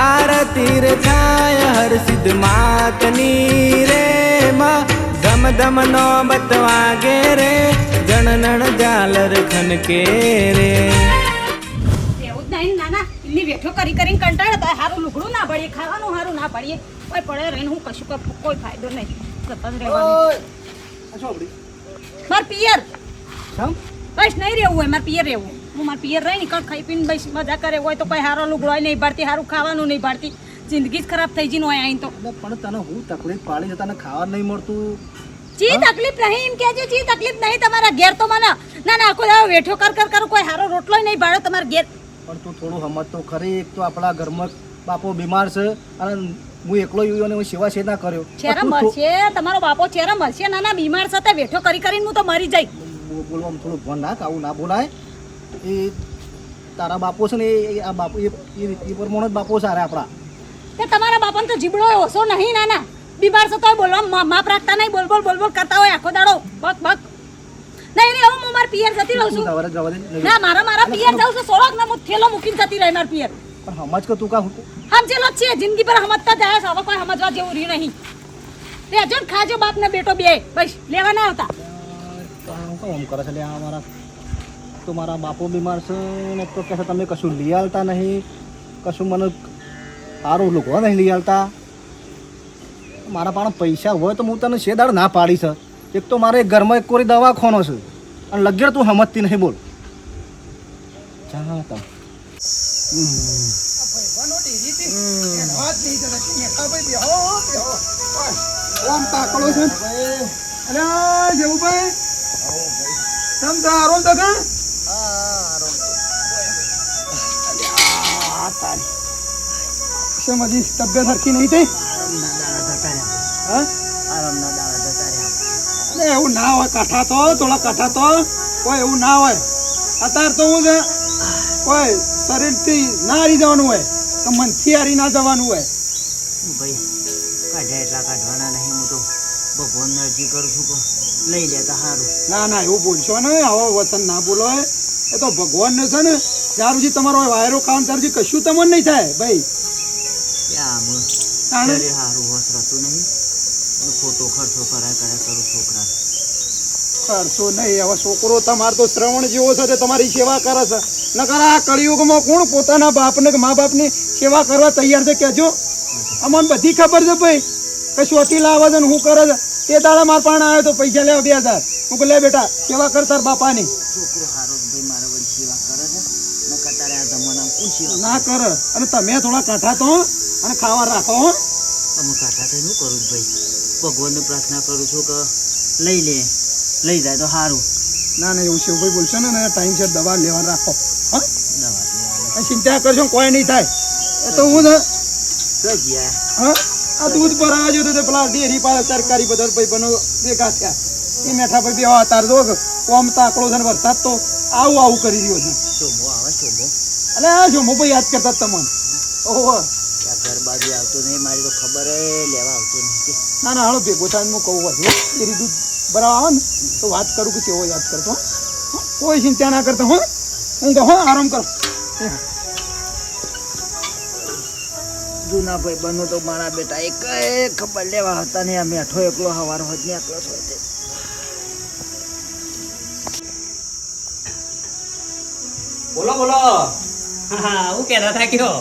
આરતી રે થાય હર સિદ્ધ માતની રે માં ધમ ધમ નો બતવાગે રે જણનણ ઝાલર ખનકે રે. એવું જ નહીં નાના એમની વેઠો કરી કરીને કંટાળતા હારું લુગડું ના ભળીએ ખાવાનું હારું ના ભળીએ કોઈ પડે રહીને હું કશું કોઈ ફાયદો નહીં સતત રહેવાનું. માર પિયર બસ નહીં રહેવું હોય મારે પિયર રહેવું હું મારા પિયર રહી ને કણ ખાઈ પીને બસ મજા કરે હોય તો કોઈ હારો લુગડો નહીં ભરતી હારું ખાવાનું નહીં ભરતી જિંદગી જ ખરાબ થઈ જઈને હોય અહીં તો. પણ તને હું તકલીફ પાડી છે તને ખાવા નહીં મળતું. ચી તકલીફ નહીં એમ કહેજો ચી તકલીફ નહીં તમારા ઘેર તો મને ના ના આખો દાડો વેઠો કર કોઈ હારો રોટલો નહીં ભાડો તમારા ઘેર. પણ તું થોડું સમજ તો ખરી. એક તો આપણા ઘરમાં બાપો બીમાર છે અને હું એકલો યુ અને હું સેવા છે ના કર્યો. ચેરા મરશે તમારો બાપો ચેરા મરશે નાના બીમાર સાથે વેઠો કરીને હું તો મરી જાય. બોલવામાં થોડું ભણ નાખ આવું ના બોલાય. એ તારા બાપો છે ને આ બાપો એ પ્રમાણે જ બાપો સારા આપણા. તે તમારા બાપાને તો જીબડો ઓછો નહીં નાના બીમાર છે તોય બોલવા માપ રાખતા નહીં બોલ બોલ કરતા હોય આખો દાડો બક નહીં હવે હું મારા પિયર જતી રહું છું. ના મારા પિયર જાઉં છું સોળક ના હું થેલો મૂકીને જતી રહી મારા પિયર. પણ સમજ કે તું કા સમજેલો જ છે જિંદગી પર સમજતા જાય છે હવે કોઈ સમજવા જેવું રહ્યું નહીં. રેજો ને ખાજો બાપ ને બેટો બે બસ લેવા ના આવતા. આમ કરે છે મારા તો મારા બાપો બીમાર છે ને તો કહે તમે કશું લઈ આવતા નહીં કશું મને સારું લોકો નહીં લઈ આવતા. મારા પાસે પૈસા હોય તો હું તને શેદાડ ના પાડી છે. એક તો મારે ઘરમાં એક કોરી દવાખાનો છે અને લગેર તું સમજતી નહીં બોલ. ચાલો તબિયત હરખી નહીં થઈ એવું ના હોય કાઠા તો થોડા કાઠા તો કોઈ એવું ના હોય. અત્યારે તો હું કોઈ શરીરથી ના હારી જવાનું હોય તો મનથી હારી ના જવાનું હોય. ભાઈ કાઢ્યા એટલા કાઢવાના નહીં હું તો ભગવાન અરજી કરું છું કે લઈ લેતા સારું. ના એવું બોલશો ને આવો વચન ના બોલો. એ તો ભગવાન ને છે ને જ્યાં સુધી તમારો વાયરો કામ ત્યાં સુધી કશું તમને નહીં થાય ભાઈ. સારું વસ્ત્રતું નહીં ખોટો ખર્ચો કર્યા કરું છોકરા. ખર્ચો નહીં હવે છોકરો તમારો તો શ્રવણ જેવો છે તે તમારી સેવા કરે છે. નકર આ કળિયુગમાં કોણ પોતાના બાપને કે મા બાપની સેવા કરવા તૈયાર છે કહેજો. અમને બધી ખબર છે ભાઈ કે સોટી લાવે છે ને હું કરે છે. તે દાડા મારા પાણ આવ્યો તો પૈસા લેવા 2000 હું કહું લે બેટા સેવા કર તાર બાપાની. છોકરો સારો ભાઈ મારા વળી સેવા કરે છે નકર તારે આ જમાનામાં કોણ સેવા ના કરે. અને તમે થોડા કાઠા તો અને ખાવા રાખો. અમે કાઢા તો શું કરું ભાઈ ભગવાનને પ્રાર્થના કરું છું કે લઈ જાય તો સારું. ના એવું શિવભાઈ બોલશો ને ટાઈમ છે દવા લેવા રાખો. હા દવા ચિંતા કરશો કોઈ નહીં થાય. એ તો હું હા આ દૂધ પર આવ્યો તો પેલા ડેરી પાસે સરકારી બધા ભાઈ બનો ભેગા થયા એ મેઠા ભાઈ બે તાર જો કોમ તાકડો છે ને વરસાદ તો આવું કરી રહ્યો છે. શોભો આવે શોભો અરે જો મોબાઈલ યાદ કરતા તમને. ઓહો ઘર બાજુ આવતો નહીં મારી તો ખબર લેવા આવતો નહીં. ના હાલો ભેગો થાય હું કહું હોય ડેરી દૂધ બરાબર આવે ને તો વાત કરું કે કેવો યાદ કરતો. કોઈ ચિંતા ના કરતો હો હું કહું આરામ કરો. જૂના ભાઈ બનો તો મારા બેટા એક ખબર લેવા હતા ને આ મેઠો એકલો હવારો હોત ને એકલો છો. બોલો હા હું કહેતા હતા કયો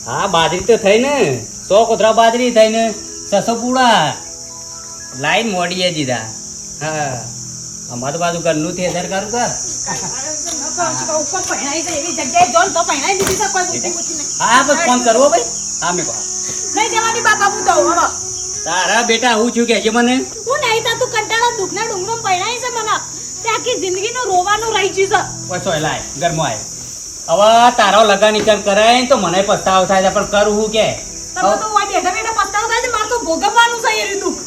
હા બાજરી તો થઈ ને 100 કોથળા બાજરી થઈ ને 600 પૂડા લાઈન મોડીએ દીધા. હા અમારું બાજુ ઘરનું થી 1000 કરું કર. હા બસ ફોન કરવો ભાઈ. હા મેં કહો તારા બેટા હું છું કે મને હું નહીં તા તું કંટાળા દુખના ડુંગરો પહેણાઈ છે મને તે આખી જિંદગીનો રોવાનું રહી ગયું છે. પછો લાય ઘરમાં આય હવે તારો લગન નીકળ કરાય તો મને પસ્તાવો થાય છે પણ કરું હું કે તમે તો ઓય બેઠા બેઠા પસ્તાવો થાય છે મારે તો ભોગવવાનું છે એ દુઃખ.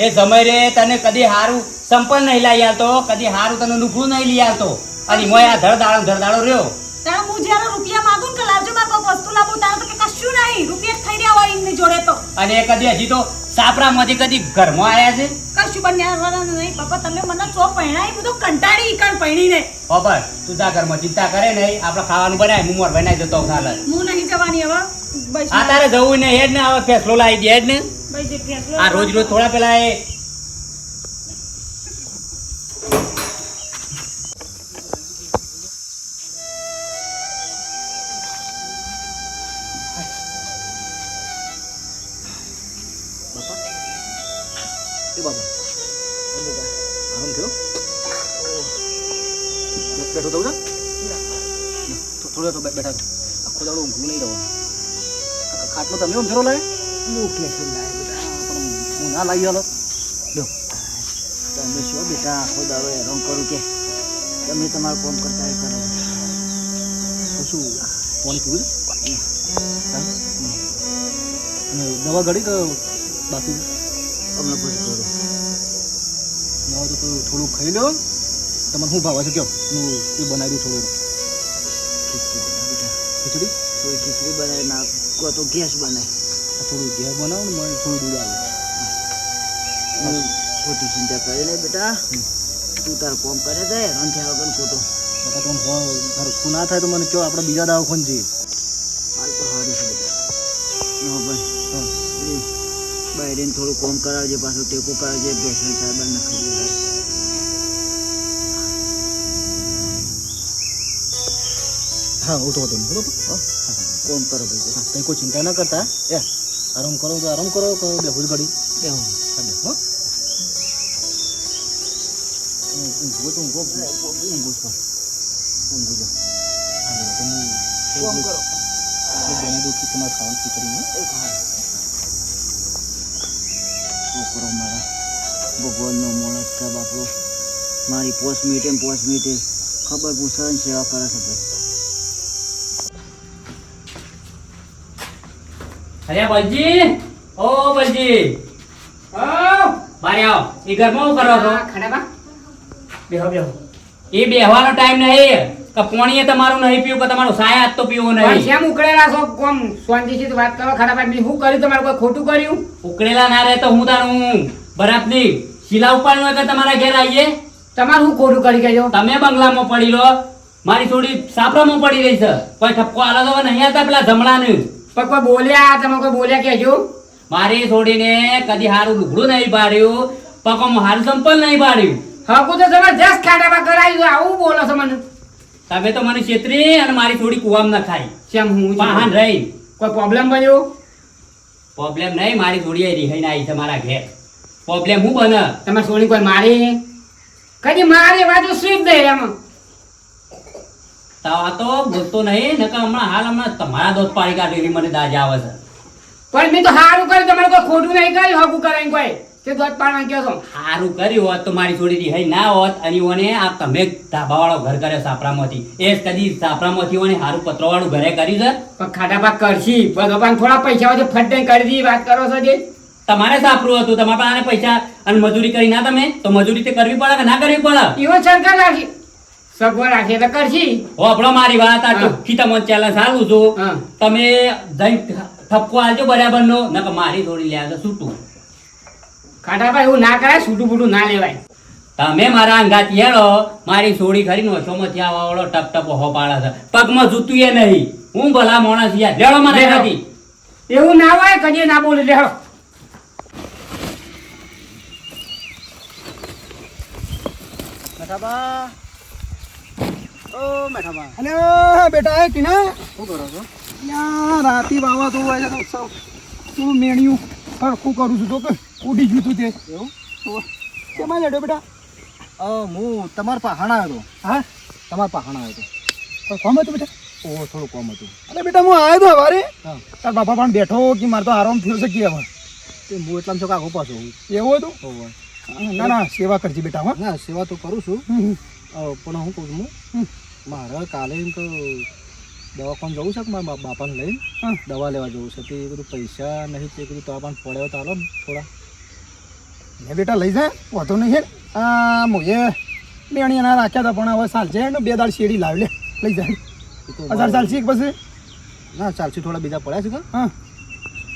એ સમય રે તને કદી હારું સંપન્ન નહીં લઈ આવતો કદી હારું તને નુકરું નહીં લઈ આવતો અને મોય આ ધરદાડો રહ્યો. તારે હું જ્યારે રૂપિયા માંગુ ને કે લાવજો મારે કોઈ વસ્તુ લાવું તારે તો કે કશું નહીં રૂપિયા થઈ રહ્યા હોય એમની જોડે તો. અને એ કદી હજી તો સાપરામાંથી કદી ઘરમાં આવ્યા છે કશું બન્યા નહીં. પપ્પા તમે મને ચો પહેણાઈ બધું કંટાળી ઈકણ પહેણીને. ખબર તું તા ઘરમાં ચિંતા કરે નહીં આપણે ખાવાનું બનાય હું મોર બનાવી જતો ખાલે હું નહીં જવાની હવે બસ આ તારે જવું ને હેડ ને આવો ફેસલો લાવી દે હેડ ને બસ જે ફેસલો આ રોજ રોજ થોડા પેલા એ એ બાબા આરામ થયો બેઠો થવું છે થોડો તો બેઠા આખો દાડો ઊંઘવું નહીં રહેવાનું ખાટલો તમે ઊંઘરો લાવે હું કેશું લાય બેટા પણ હું ના લાવી હાલો લો તમે શું બેટા આખો દાડો હેરાન કરું કે તમે તમારું કામ કરતા એ કરો તો શું પાણી પીવું છે અને દવા ઘડી કે બાકી અમે પછી કરો દવા તો થોડું ખાઈ લો તમને શું ભાવે છે કહો હું એ બનાવી દઉં થોડું ખીચડી બનાવ બેટા ખીચડી થોડી ખીચડી બનાવી નાખો તો ગેસ બનાય આ થોડું ઘેર બનાવો ને મને થોડું દૂધ આવે ખોટી ચિંતા કરે નહીં બેટા તું તાર કામ કરે છે હેરાન થયા વગર ખોટો બાપા તમને હરખું ના થાય તો મને કહો આપણે બીજા દવાખાને જઈએ હાલ તો સારું છે બેટા હા ભાઈ હા એ બહારને થોડું કામ કરાવજે પાછું ટેકો કરાવજે ભેંસણ સાહેબ નખાવી હા હું તો હતો નહીં બરાબર હા કામ કરો ભાઈ હા કંઈ કોઈ ચિંતા ના કરતા એ આરામ કરો તો આરામ કરો કે બેહું ઘડી બેહો હા બે હા ઊંઘો તો ઊંઘો ઊંઘું છો ઊંઘું છો હા તો હું કામ કરો બેને દુઃખી તમારે ખાવાનું ખીચડીમાં એક હાલ છોકરો મારા ભગવાનનો માણસ છે બાપરો મારી 5 મિનિટે ખબર પૂછવાની સેવા કરે છે ભાઈ અરે બલજી ઓ બલજી બારે આવો એ ઘરમાં શું કરો છો ખાડામાં બેહો બેહો એ બેહવાનો ટાઈમ નહીં કે પોણીએ તમારું નહીં પીવું કે તમારું સાય હાથ તો પીવો નહીં કેમ ઉકળેલા છો કોમ શાંતિથી વાત કરો ખરા ભાઈ શું કર્યું તમારું કોઈ ખોટું કર્યું ઉકળેલા ના રહે તો હું તારું બરાબની શીલા ઉપાડનું હોય કે તમારા ઘેર આવીએ તમારું શું ખોટું કરી ગયો તમે બંગલામાં પડી લો મારી થોડી સાપરામાં પડી રહી છે કોઈ ઠપકો આલો તો નહીં આવતા પેલા જમણાનું પણ કોઈ બોલ્યા તમે કોઈ બોલ્યા કેજો મારી છોડીને કદી હારું લુગડું નહીં પાડ્યું પગમાં હારું ચંપલ નહીં પાડ્યું હકુ તો જબરજસ્ત ખાડામાં કરાવી દો આવું બોલો છો મને તમે તો મને છેતરી અને મારી થોડી કુવામ ન ખાઈ કેમ હું વાહન રહી કોઈ પ્રોબ્લેમ બન્યો પ્રોબ્લેમ નહીં મારી થોડી રિહાઈને આવી છે મારા ઘેર પ્રોબ્લેમ હું બને તમે સોની કોઈ મારી કદી મારી વાતો સ્વીપ દે એમાં આ તો બોલતો નહીં નકર હમણાં તમારા દોત પાડી કાઢી મને દાજ આવે છે પણ મેં તો સારું કર્યું તમારે કોઈ ખોટું નહીં કર્યું હકુ કરાવીને કોઈ તે દોત પાડવા કહો છો સારું કર્યું હોત તો મારી થોડી રિહાઈ ના હોત અને ઓને આ તમે ધાબાવાળો ઘર કર્યો સાપરામાંથી એ જ કદી સાપરામાંથી ઓને સારું પત્રવાળું ઘરે કર્યું છે પણ ખાડા પાક કરશી પણ થોડા પૈસા હોય તો ફટ દઈને કરી દી વાત કરો છો જે તમારે સાપરું હતું તમારા પાસે પૈસા અને મજૂરી કરી ના તમે તો મજૂરી તે કરવી પડે કે ના કરવી પડે એવો સરકાર રાખી સગવડ રાખી એટલે કરશી હો આપણો મારી વાત આ હા. ચોખ્ખી તમને ચેલેન્જ સારું છું હા. તમે જઈને ઠપકો આલજો બરાબર નો નકર મારી થોડી લે છે છૂટું ખાટાભાઈ એવું ના કરાય છૂટું બૂટું ના લેવાય તમે મારા અંગાત હેડો મારી સોડી ખરી નોશોમાંથી આવવા વાળો ટપ ટપ હો પાડે છે પગમાં જૂતું એ નહીં હું ભલા માણસ યાર લેડો મારા લેડો. અંગાથી. એવું ના હોય કદી ના બોલી લેહો મેઠાબા ઓ મેઠાબા અને બેટા એ ટીના શું કરો છો ત્યાં રાતી વાવા તો હોય છે તો થોડું મેણ્યું હરખું કરું છું તો કે ઉડી ગયું તું તે એવું તો કેમાં લેડો બેટા હું તમારા પહાણ આવ્યો હતો હા તમારા પહાણ આવ્યો હતો કોઈ કોમ હતું બેટા ઓહો થોડું કોમ હતું અરે બેટા હું આવ્યો તો હવારે હા તાર બાપા પણ બેઠો કે મારે તો આરામ થયો છે કે હવે તે હું એટલામાં છો કાકો પાછો એવું હતું ઓહો ના ના સેવા કરજે બેટા હા ના સેવા તો કરું છું હમ, પણ હું કહું છું હમ. મારે કાલે એમ તો દવાખાને જવું છે કે મારા બાપાને લઈને હા. દવા લેવા જવું છે તે બધું પૈસા નહીં તે બધું તો આપણને પડ્યો તો હાલો ને થોડા ને બેટા લઈ જાય વાંધો નહીં હેડ આ મોએ મેણીયા રાખ્યા હતા પણ હવે સાલ છે ને 2 દાળ શેરડી લાવી લે લઈ જાય એ તો 1000 ચાલશે કે પછી ના ચાલશે થોડા બીજા પડ્યા છે કે હા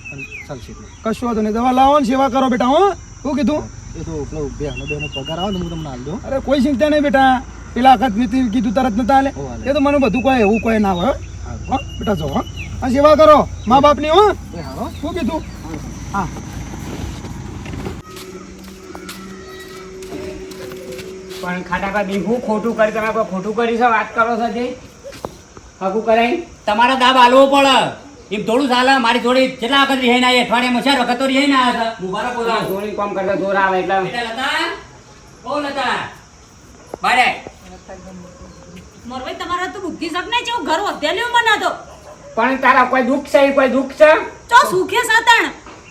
પણ ચાલશે એટલે કશું વાંધો નહીં દવા લાવો ને સેવા કરો બેટા હો શું કીધું એ તો પેલો બેનો પગાર આવે ને હું તમને હાલ દઉં અરે કોઈ ચિંતા નહીં બેટા પેલા વખત મેં કીધું તરત નતા હાલે હો, હાલે. એ તો મને બધું કોઈ એવું કોઈ ના હોય હા. હા બેટા જો હા અને સેવા કરો મા બાપની હો શું કીધું હા પણ ખાટા ભાઈ હું ખોટું કરી તમે કોઈ ખોટું કરી છે વાત કરો છો જે હગું કરાઈ તમારા દાબ હાલવો પડે એમ થોડું ચાલે મારી જોડે કેટલા વખત રિહાઈ ના અઠવાડિયામાં 4 વખત તો રિહાઈ ના આવ્યા હતા મુબારક બોલાવો જોડી કામ કરતા જોર આવે એટલે બેટા લતા ઓ લતા બારે મોરભાઈ તમારા તો બુદ્ધિ શક નહીં જેવું ઘર વધેલ્યું મને તો પણ તારા કોઈ દુઃખ છે કોઈ દુઃખ છે ચો સુખે સાતણ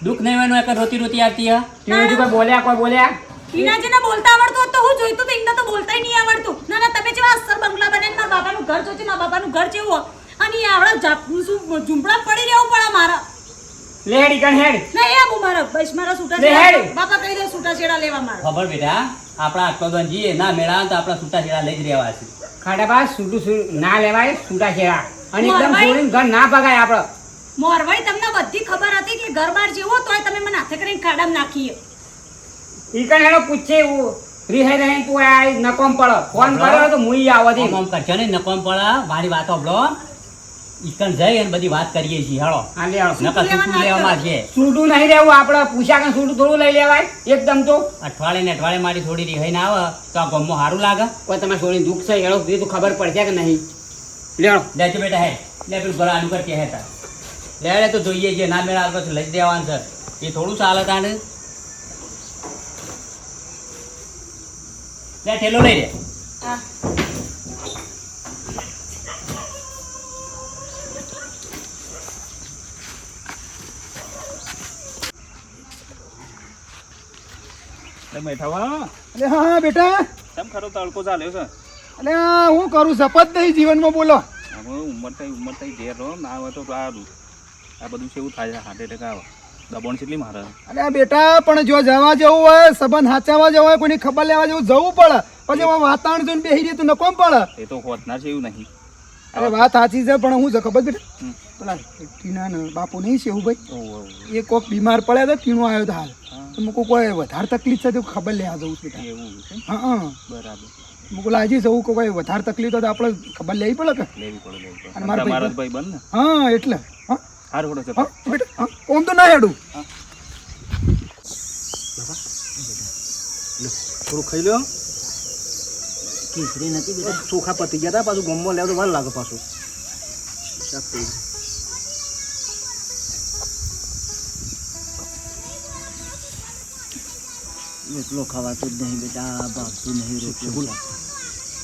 દુઃખ નહીં હોય એક રોતી રોતી આવતી હા ટીવી કોઈ બોલ્યા કોઈ બોલ્યા ટીનાજીને બોલતા આવડતું હોત તો હું જોઈતું તો એમને તો બોલતાય નહીં આવડતું ના ના તમે જેવા અસર બંગલા બનાવીને મારા બાપાનું ઘર જોજો મારા બાપાનું ઘર જેવું અને એ આવડા ઝૂંપડા પડી રહેવું પડે મારા લેડી કણ હેડ ના એ આબુ મારા બસ મારા છૂટા લે હેડ. બાપા કહી દે છૂટા છેડા લેવા મારા ખબર બેટા આપણા આટલો જીએ ના મેળા તો આપણા છૂટા છેડા લઈ જ રહેવા છે ખાટા બા છૂટું ના લેવાય છૂટા છેડા અને એકદમ મોરભાઈ. છોડીને ઘર ના પગાય આપડે મોરભાઈ તમને બધી ખબર હતી કે ઘર બાર જેવો તોય તમે મને હાથે કરીને ખાડામાં નાખીએ ઈ કણ હેડો પૂછે એવું રીહે રહે તું આ નકોમ પડો ફોન કર્યો તો મુઈ આવતી આમ કરશો ને નકોમ પડે મારી વાતો હબળો ઈકણ જઈ અને બધી વાત કરીએ છીએ હાલો હા લે આવો. નકર છૂટું લેવામાં છે છૂટું નહીં રહેવું આપડે પૂછ્યા કે છૂટું થોડું લઈ લેવાય એકદમ તો અઠવાડિયે ને અઠવાડિયે મારી થોડી રિહાઈ ના આવે તો આ ગમમાં સારું લાગે કોઈ તમારે છોડીને દુઃખ છે એનો સુધી તો ખબર પડશે કે નહીં લેડો લેજો બેટા હે લે પેલું ઘર આનું કરતી હેતા લે તો જોઈએ છે ના મેળા આવે તો લઈ જ દેવાનું સર એ થોડું ચાલે તાને લે ઠેલો લઈ લે હા અરે હા બેટા કેમ ખરો તડકો ચાલ્યો છે અરે હું કરું શપથ નહીં જીવનમાં બોલો હવે ઉંમર થઈ ઘેર રહો ના આવે તો આ બધું છે એવું થાય છે હાર્ટ એટેક આવે દબાણ કેટલી મારે અરે બેટા પણ જો જવા જવું હોય સંબંધ હાચવવા જવું હોય કોઈની ખબર લેવા જવું જવું પડે પછી એમાં વાતાવરણ જોઈને બેસી રહી તો નકોમ પડે એ તો હોતના છે એવું નહીં અરે વાત સાચી છે પણ હું છે ખબર બેટા પેલા ટીના ને બાપુ નહીં છે એવું ભાઈ એ કોક બીમાર પડ્યા તો ટીણું આવ્યો તો હાલ તો મૂકું કોઈ વધારે તકલીફ છે તો ખબર લેવા જવું છે બેટા એવું છે હા હા બરાબર મૂકું લાજી જવું કે કોઈ વધારે તકલીફ તો આપણે ખબર લેવી પડે કે લેવી પડે અને મારા તમારા ભાઈ બંધ ને હા એટલે હા સારું પડે છે હા બેટા હા કોમ તો ના હેડું થોડું ખાઈ લ્યો ખીચડી નથી બેટા ચોખા પતી ગયા હતા પાછું ગમમાં લેવા તો વાર લાગે પાછું શાક થઈ ગયું. રોટલો ખવાતો જ નહીં બેટા ભાગતું નહીં રોટલો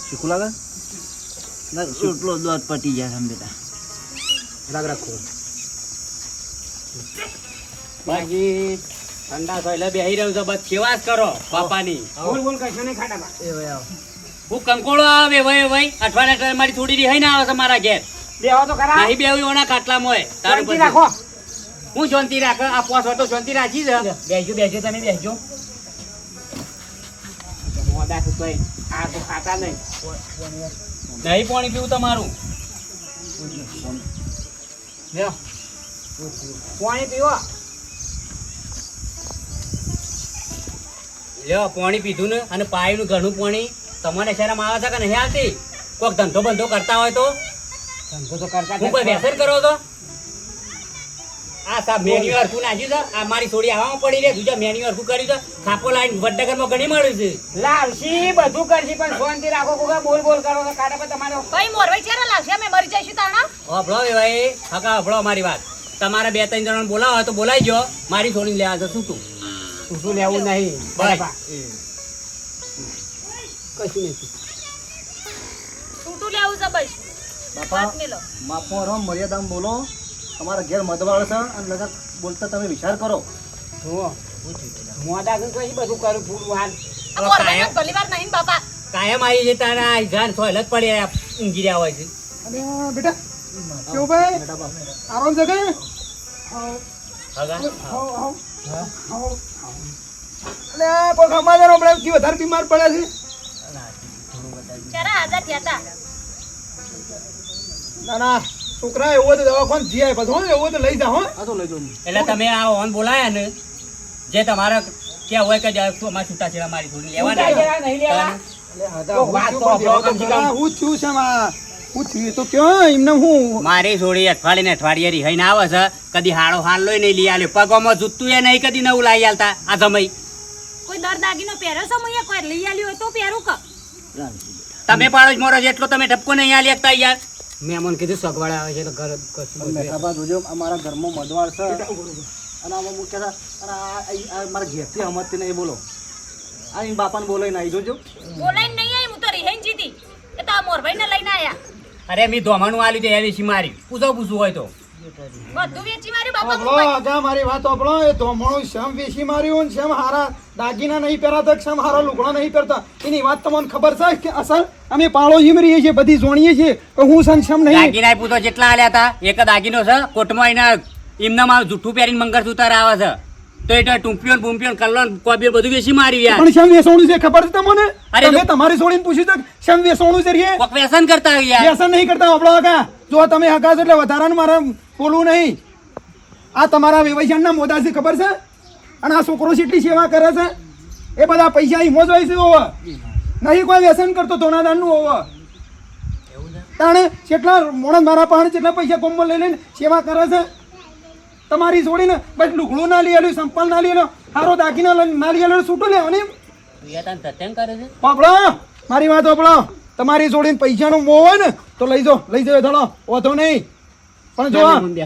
શીખું લાગે ના રોટલો દોધ પટી જાય છે બેટા રાગ રાખો બાકી ઠંડા સોયલે બેહી રહ્યું છે બસ સેવા જ કરો બાપાની બોલ બોલ કશો નહીં ખાટા બા એ ભાઈ આવો હું કંકોળો આવે ભાઈ અઠવાડિયે મારી થોડી રિહાઈ ના આવે છે મારા ઘેર બેહો તો ખરા નહીં બેહું ઓના કાટલામાં હોય તારું શાંતિ પછી રાખો હું શાંતિ રાખ આ પોસ તો શાંતિ રાખી છે બેસજો બેસજો તમે બેસજો મોડા છું તોય આ તો ખાતા નહીં નહીં પાણી પીવું તમારું લ્યો પાણી પીવો લ્યો પાણી પીધું ને અને પાણીનું ઘણું પાણી તમારે શરમ આવે છે કે નહીં આવતી કોઈક ધંધો બંધો કરતા હોય તો ધંધો તો કરતા હું કોઈ વ્યસન કરો તો આ સાહેબ મેન્યુ હરખું નાખ્યું છે આ મારી થોડી આવામાં પડી રહે બીજા મેન્યુ હરખું કર્યું છે ખાપો લાઈન વડનગરમાં ઘણી મળ્યું છે લાવશી બધું કરશી પણ શાંતિ રાખો કોકા બોલ બોલ કરો તો કાઢે પણ તમારો ભાઈ મોરભાઈ ચારા લાગશે અમે મરી જઈશું તાણા હભળો એ ભાઈ હકા હભળો મારી વાત તમારે 2-3 જણાને બોલાવો હોય તો બોલાવી જો મારી થોડી લેવા છે છૂટું શું લેવું નહીં બસ. બરાબર. કશું નથી છૂટું લેવું છે બસ બાપા વાત મેલો માફો રહો મર્યાદામાં બોલો તમારા ઘેર મધવાળ છે અને લગા બોલતા તમે વિચાર કરો જુઓ મોડા કઈ કઈ બધું કરું પૂરું હાલ આ મોરભાઈ ભલી વાર નહીં બાપા કાયમ આવી છે તારા જાન સોયલ જ પડી રહ્યા, ઊંઘી રહ્યા હોય છે અને બેટા કેવું ભાઈ આરામ છે કે હગા આવો આવો આવો અને કોઈ સમાચાર હમણાં થી વધારે બીમાર પડ્યા છે ચારા આઝાદ થયા તા ના ના છોકરા એવો તો દવાખાને જી આવે પાછું એવો તો લઈ જાઓ આ તો લઈ જાઓ એટલે તમે આ ઓન બોલાયા ને જે તમારા ક્યાં હોય કે અમારે છૂટાછેડા મારી થોડી છૂટાછેડા નહીં લેવા. લેવાના તો વાત તો આપણો કમ સે કમ. હું જ છું છે માં હું થયું તો ક્યાં એમને હું મારી છોડી અઠવાડિયે ને અઠવાડિયે રિહાઈને આવે છે કદી હાડો હાલ નહીં લઈ આલ્યો પગોમાં જૂતું એ નહીં કદી નવું લાવી આલતા આ સમય કોઈ દર દાગીનો પહેર્યો છે મુએ કોઈ લઈ આલ્યું હોય તો પહેરું કે તમે પાડો જ મોરો છો એટલો તમે ઠપકો નહીં આલી શકતા યાર મેં મને કીધું સગવડ આવે છે તો ઘર કશું મેઠાબા જોજો અમારા ઘરમાં મધવાર છે અને આમાં મુખ્ય અને આ મારા ઘેરથી હમતથી નહીં બોલો આ એમ બાપાને બોલાઈને આવી જોજો બોલાઈને નહીં આવી હું તો રિહાઈને જીતી એ તો આ મોરભાઈને લઈને આયા અરે મેં ધોમાનું આલ્યું છે એ વેચી મારી પૂછવું હોય તો બધું વેચી મારી બાપા આપણો આગા મારી વાત આપણો એ ધોમણું શમ વેચી માર્યું ને શમ હારા દાગીના નહીં પહેરાતા શમ હારા લુગડા નહીં પહેરતા એની વાત તમને ખબર છે કે અસલ અમે પાળો જીમરીએ છીએ બધી જોણીએ છીએ કે હું સન શમ નહીં દાગીના પૂછો જેટલા આલ્યા હતા એક જ દાગીનો છે કોટમાં એના એમનામાં જૂઠું પહેરીને મંગળસૂત્ર આવે છે તો એટલે ટૂંપિયો ને બૂંપિયો ને કલ્લો ને કોબીઓ બધું વેચી માર્યું યાર પણ શમ વેસોણું છે ખબર છે તમને અરે તમે તમારી છોડીને પૂછ્યું તો શમ વેસોણું છે રે કોક વ્યસન કરતા હોય યાર વ્યસન નહીં કરતા આપણો આગા જો તમે હકા છો એટલે વધારાનું મારે બોલવું નહીં આ તમારા વ્યવસાયના મોદા છે ખબર છે અને આ છોકરો જેટલી સેવા કરે છે એ બધા પૈસા હિમો જ હોય છે હોવા નહીં કોઈ વ્યસન કરતો ધોનાદાનનું હોવા તાણે કેટલા મોણસ મારા પાસે જેટલા પૈસા કોમમાં લઈ લઈને સેવા કરે છે તમારી છોડીને બસ લુગડું ના લઈ આલ્યું સંપલ ના લઈ આલ્યો હારો દાગીના ના લઈ આલ્યો છૂટું લેવાનું કરે છે પાપડો મારી વાત પાપડો તમારી જોડીને પૈસાનો મોહ હોય ને તો લઈ જાઓ ધડો વાંધો નહીં પણ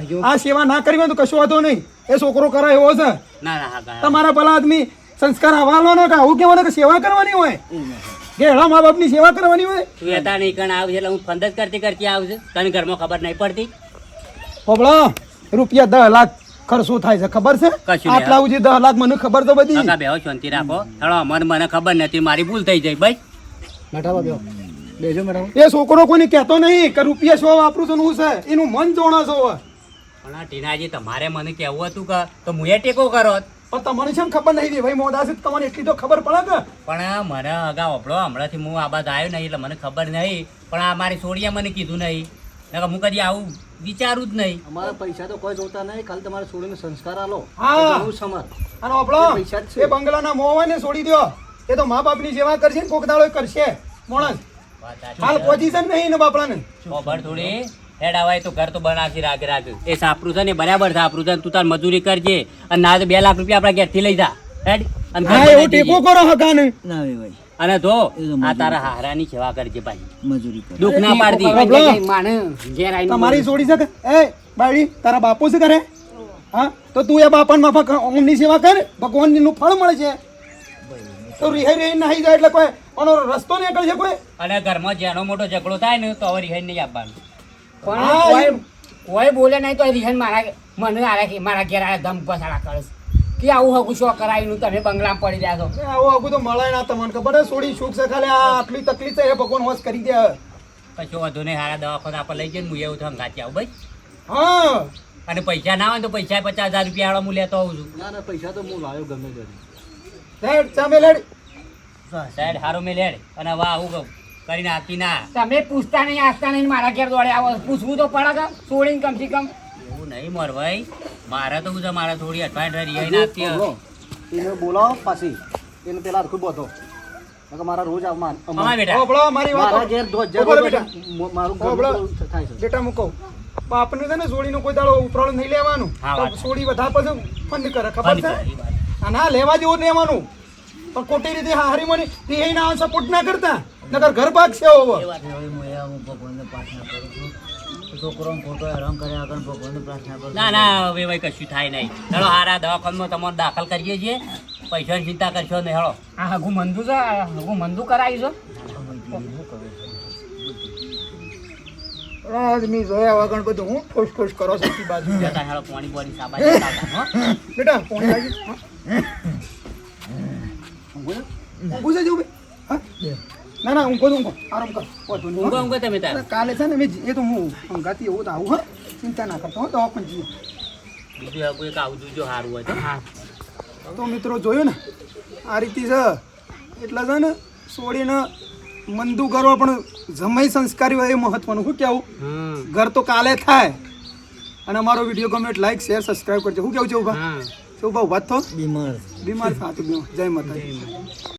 જો આ સેવા ના કરી હોય તો કશું વાંધો નહીં એ છોકરો કરે એવો છે ના ના હા તમારા ભલા આદમી સંસ્કાર હવાલવાનો કે આવું કહેવાનું કે સેવા કરવાની હોય કે હેડા મા બાપની સેવા કરવાની હોય તું એતા નહીં કણ આવશે એટલે હું ફંદ જ કરતી આવશે તને ઘરમાં ખબર નહીં પડતી પાપડો રૂપિયા 10 લાખ ખર્ચો થાય છે ખબર છે કશું નહીં. આટલા સુધી 10 લાખ મને ખબર તો બધી કાકા બેહો શાંતિ રાખો થળો મને ખબર નથી મારી ભૂલ થઈ જાય ભાઈ મેઠાબા બેહો બેજો મેઠાબા એ છોકરો કોઈને કહેતો નહીં કે રૂપિયા શું વાપરું છું હું છે એનું મન જોણા છો પણ આ ટીનાજી તમારે મને કહેવું હતું કે તો હું એ ટેકો કરો પણ તમને છે ખબર નહીં ભાઈ મોદાસ તમને એટલી તો ખબર પડે કે પણ મને અગાઉ આપણો હમણાંથી હું આ બાદ આવ્યો નહીં એટલે મને ખબર નહીં પણ આ મારી સોડિયા મને કીધું નહીં નકર હું કદી આવું વિચારું જ નહીં અમારા પૈસા તો કોઈ જોતા નહીં ખાલી તમારે છોડીને સંસ્કાર આલો હા. બહુ સમર અને આપણો એ પૈસા જ છે. એ બંગલાના મોહ હોય ને છોડી દ્યો એ તો મા બાપની સેવા કરશે ને કોક દાડો કરશે મોણસ હાલ પોઝિશન નહીં ને બાપડાને ખબર થોડી હેડ આવાય તો ઘર તો બનાવશે રાગ એ સાપરું છે ને બરાબર સાપરું છે તું તાર મજૂરી કરજે અને ના તો 2 લાખ રૂપિયા આપણા ઘેરથી લઈ જા હેડ અને ઘર હા બનાવી એવું ટેકો દેજે. કરો હકાને ના આવે ભાઈ અને જો આ તારા હારાની સેવા કરજે ભાઈ મજૂરી કરે દુઃખ ના પાડતી બાપડો, તમારી છોડી શકે એ બાળી તારા બાપુ શું કરે હા તો તું એ બાપાને માફક ઓમની સેવા કર ભગવાનનું ફળ મળે છે તો રિહાઈ રહી નાહી જાય એટલે કોઈ આનો રસ્તો નીકળે છે કોઈ અને ઘરમાં જેનો મોટો ઝઘડો થાય ને તો હવે રિહાઈ નહીં આપવાનું હા, કોઈ એમ. કોઈ બોલે નહીં તો રિહન મારા ઘેર આયા ધમ પસાડા કરે છે કે આવું હગું શો કરાવીનું તમે બંગલામાં પડી રહ્યા છો એ આવું આગું તો મળે ના તમને ખબર છે છોડી સુખ છે ખાલી આ આટલી તકલીફ છે એ ભગવાન હોશ કરી દે કશો વધુ નહીં હારા દવાખાને આપણે લઈ જઈને હું એવું થયું ગાંચી આવું ભાઈ હા અને પૈસા ના હોય તો પૈસા 50,000 રૂપિયા વાળો હું લેતો આવું છું ના પૈસા તો હું લાવ્યો ગમે તે લેડ ચામે લેડ સાહેબ હારો મેં લેડ અને વાહ આવું કહું કરીને આપતી ના તમે પૂછતા નહીં આસતા નહીં મારા ઘેર દોડે આવો પૂછવું તો પડે કે છોડીને કમથી કમ એવું નહીં મોર ભાઈ મારે તો શું મારે થોડી અઠવાડિયે રિહાઈ ના આપતી હોય. એને બોલાવો પાછી એને પેલા હરખું બોધો નકર મારા રોજ અમાય બેટા ઓબળો મારી મારા વાત ઘેર ઉભો રહો બેટા. મારું ઓબળો. ઘર થાય છે બેટા મૂકો બાપનું છે ને સોડીનું કોઈ દાડો ઉપરાળું નહીં લેવાનું હા, વાત. તો સોડી વધારે પછી ફંડ કરે ખબર બંધ છે કર, ઈ વાત. અને હા લેવા જેવું જ લેવાનું પણ ખોટી રીતે હારી મને તે ના સપોર્ટ ના કરતા નકર ઘર ભાગ છે હોવો હવે હું ભગવાનને પ્રાર્થના કરું છું છોકરોને ખોટો હેરાન કર્યા આગળ ભગવાનને પ્રાર્થના કરું ના ના હવે ભાઈ કશું થાય નહીં હેલો હારા દવાખાનામાં તમારે દાખલ કરીએ છીએ પૈસાની ચિંતા કરશો નહીં હેલો આ હગું મંદુ છે હગું મંદુ કરાવી છો આદમી જોયા વગર બધું હું ખુશ ખુશ કરો છો ઈ બાજુ જતા હેલો પાણી બોણી સાબાઈ જતા હો. બેટા ફોન લાગી ઊંઘું છે જેવું હા ના ના ઊંઘો આરામ કર વાંધો નહીં, ઊંઘો હો. ઊંઘો તમે તાર કાલે છે ને એ તો હું અંગાતી એવું તો આવું હા ચિંતા ના કરતો હો તો પણ જઈએ બીજું હવે એક આવું જોજો સારું હોય તો હા તો મિત્રો જોયું ને આ રીતે છે એટલે છે ને છોડીને મંદુ કરવા પણ જમાઈ સંસ્કારી હોય એ મહત્વનું શું કહેવું ઘર તો કાલે થાય અને અમારો વિડીયો ગમે લાઈક શેર સબસ્ક્રાઈબ કરજો શું કેવું છે ઉભા હા શું ઉભા વાત તો બીમાર બીમાર થતું જય માતા